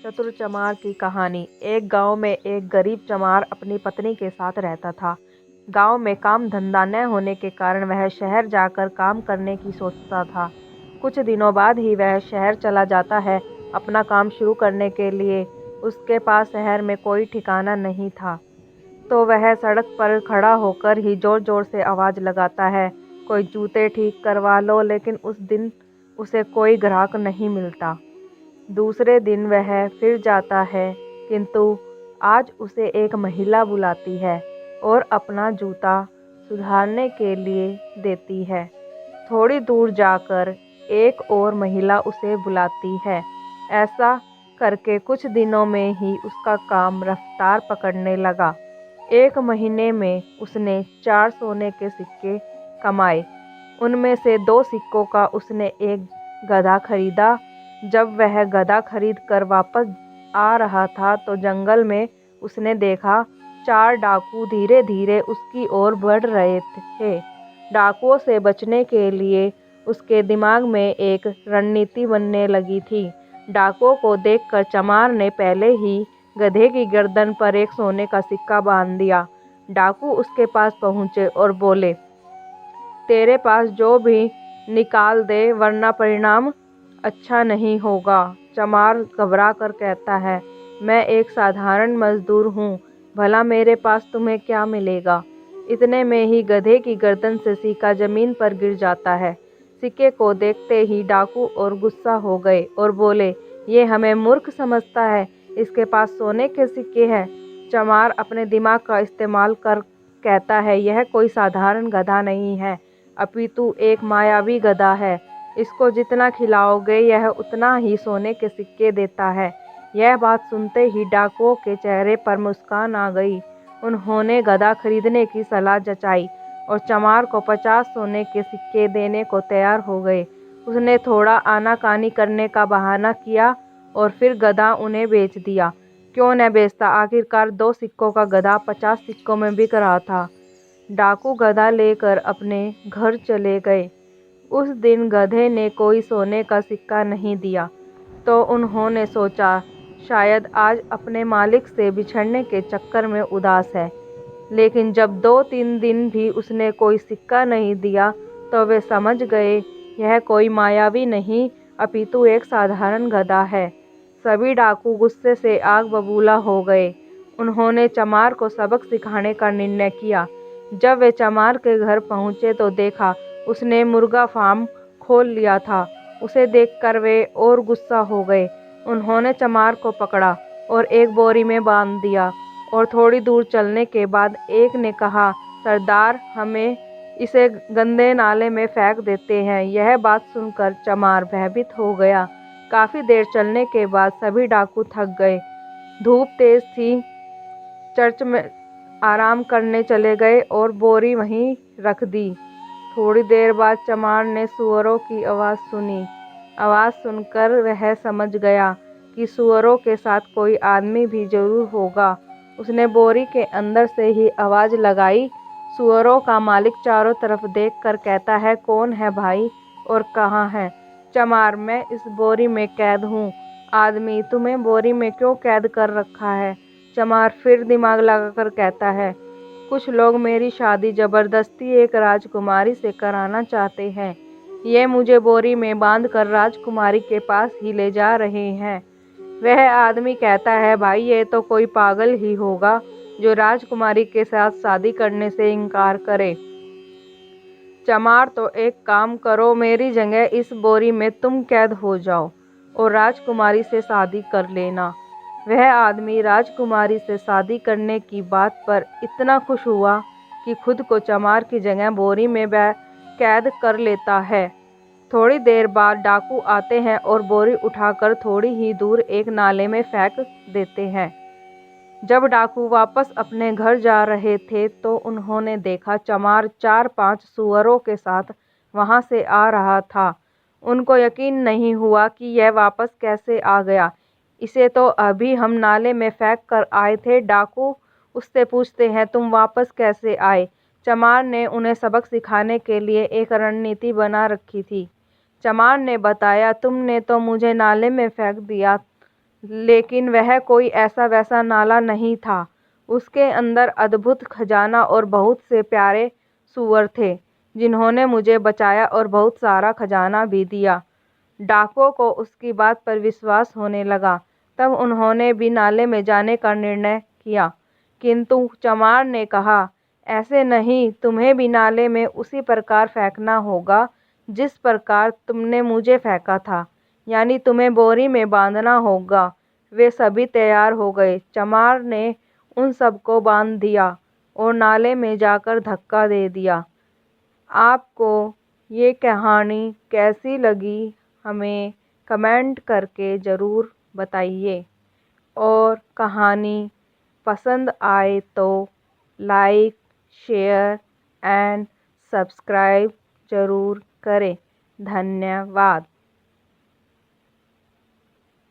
चतुर चमार की कहानी। एक गांव में एक गरीब चमार अपनी पत्नी के साथ रहता था। गांव में काम धंधा न होने के कारण वह शहर जाकर काम करने की सोचता था। कुछ दिनों बाद ही वह शहर चला जाता है अपना काम शुरू करने के लिए। उसके पास शहर में कोई ठिकाना नहीं था, तो वह सड़क पर खड़ा होकर ही जोर जोर से आवाज़ लगाता है, कोई जूते ठीक करवा लो। लेकिन उस दिन उसे कोई ग्राहक नहीं मिलता। दूसरे दिन वह फिर जाता है, किंतु आज उसे एक महिला बुलाती है और अपना जूता सुधारने के लिए देती है। थोड़ी दूर जाकर एक और महिला उसे बुलाती है। ऐसा करके कुछ दिनों में ही उसका काम रफ्तार पकड़ने लगा। एक महीने में उसने 4 सोने के सिक्के कमाए। उनमें से 2 सिक्कों का उसने एक गधा खरीदा। जब वह गधा खरीद कर वापस आ रहा था तो जंगल में उसने देखा 4 डाकू धीरे धीरे उसकी ओर बढ़ रहे थे। डाकुओं से बचने के लिए उसके दिमाग में एक रणनीति बनने लगी थी। डाकुओं को देखकर चमार ने पहले ही गधे की गर्दन पर एक सोने का सिक्का बांध दिया। डाकू उसके पास पहुंचे और बोले, तेरे पास जो भी निकाल दे, वरना परिणाम अच्छा नहीं होगा। चमार घबरा कर कहता है, मैं एक साधारण मजदूर हूँ, भला मेरे पास तुम्हें क्या मिलेगा। इतने में ही गधे की गर्दन से सिक्का जमीन पर गिर जाता है। सिक्के को देखते ही डाकू और गुस्सा हो गए और बोले, ये हमें मूर्ख समझता है, इसके पास सोने के सिक्के हैं। चमार अपने दिमाग का इस्तेमाल कर कहता है, यह कोई साधारण गधा नहीं है, अपितु एक मायावी गधा है। इसको जितना खिलाओगे यह उतना ही सोने के सिक्के देता है। यह बात सुनते ही डाकुओं के चेहरे पर मुस्कान आ गई। उन्होंने गधा खरीदने की सलाह जचाई और चमार को 50 सोने के सिक्के देने को तैयार हो गए। उसने थोड़ा आनाकानी करने का बहाना किया और फिर गधा उन्हें बेच दिया। क्यों न बेचता, आखिरकार 2 सिक्कों का गधा 50 सिक्कों में बिक रहा था। डाकू गधा लेकर अपने घर चले गए। उस दिन गधे ने कोई सोने का सिक्का नहीं दिया, तो उन्होंने सोचा शायद आज अपने मालिक से बिछड़ने के चक्कर में उदास है। लेकिन जब 2-3 दिन भी उसने कोई सिक्का नहीं दिया तो वे समझ गए यह कोई मायावी नहीं, अपितु एक साधारण गधा है। सभी डाकू गुस्से से आग बबूला हो गए। उन्होंने चमार को सबक सिखाने का निर्णय किया। जब वे चमार के घर पहुंचे तो देखा उसने मुर्गा फार्म खोल लिया था। उसे देखकर वे और गुस्सा हो गए। उन्होंने चमार को पकड़ा और एक बोरी में बांध दिया और थोड़ी दूर चलने के बाद एक ने कहा, सरदार, हमें इसे गंदे नाले में फेंक देते हैं। यह बात सुनकर चमार भयभीत हो गया। काफ़ी देर चलने के बाद सभी डाकू थक गए। धूप तेज थी। चर्च में आराम करने चले गए और बोरी वहीं रख दी। थोड़ी देर बाद चमार ने सूअरों की आवाज़ सुनी। आवाज़ सुनकर वह समझ गया कि सूअरों के साथ कोई आदमी भी जरूर होगा। उसने बोरी के अंदर से ही आवाज़ लगाई। सूअरों का मालिक चारों तरफ देखकर कहता है, कौन है भाई और कहाँ है। चमार, मैं इस बोरी में कैद हूँ। आदमी, तुम्हें बोरी में क्यों कैद कर रखा है। चमार फिर दिमाग लगाकर कहता है, कुछ लोग मेरी शादी जबरदस्ती एक राजकुमारी से कराना चाहते हैं। ये मुझे बोरी में बांधकर राजकुमारी के पास ही ले जा रहे हैं। वह आदमी कहता है, भाई ये तो कोई पागल ही होगा जो राजकुमारी के साथ शादी करने से इनकार करे। चमार, तो एक काम करो, मेरी जगह इस बोरी में तुम कैद हो जाओ और राजकुमारी से शादी कर लेना। वह आदमी राजकुमारी से शादी करने की बात पर इतना खुश हुआ कि खुद को चमार की जगह बोरी में कैद कर लेता है। थोड़ी देर बाद डाकू आते हैं और बोरी उठाकर थोड़ी ही दूर एक नाले में फेंक देते हैं। जब डाकू वापस अपने घर जा रहे थे तो उन्होंने देखा चमार 4-5 सूअरों के साथ वहां से आ रहा था। उनको यकीन नहीं हुआ कि यह वापस कैसे आ गया। इसे तो अभी हम नाले में फेंक कर आए थे। डाकू उससे पूछते हैं, तुम वापस कैसे आए। चमार ने उन्हें सबक सिखाने के लिए एक रणनीति बना रखी थी। चमार ने बताया, तुमने तो मुझे नाले में फेंक दिया लेकिन वह कोई ऐसा वैसा नाला नहीं था। उसके अंदर अद्भुत खजाना और बहुत से प्यारे सूअर थे, जिन्होंने मुझे बचाया और बहुत सारा खजाना भी दिया। डाकुओं को उसकी बात पर विश्वास होने लगा। तब उन्होंने भी नाले में जाने का निर्णय किया। किंतु चमार ने कहा, ऐसे नहीं, तुम्हें भी नाले में उसी प्रकार फेंकना होगा जिस प्रकार तुमने मुझे फेंका था, यानी तुम्हें बोरी में बांधना होगा। वे सभी तैयार हो गए। चमार ने उन सबको बांध दिया और नाले में जाकर धक्का दे दिया। आपको ये कहानी कैसी लगी, हमें कमेंट करके ज़रूर बताइए। और कहानी पसंद आए तो लाइक, शेयर एंड सब्सक्राइब ज़रूर करें। धन्यवाद।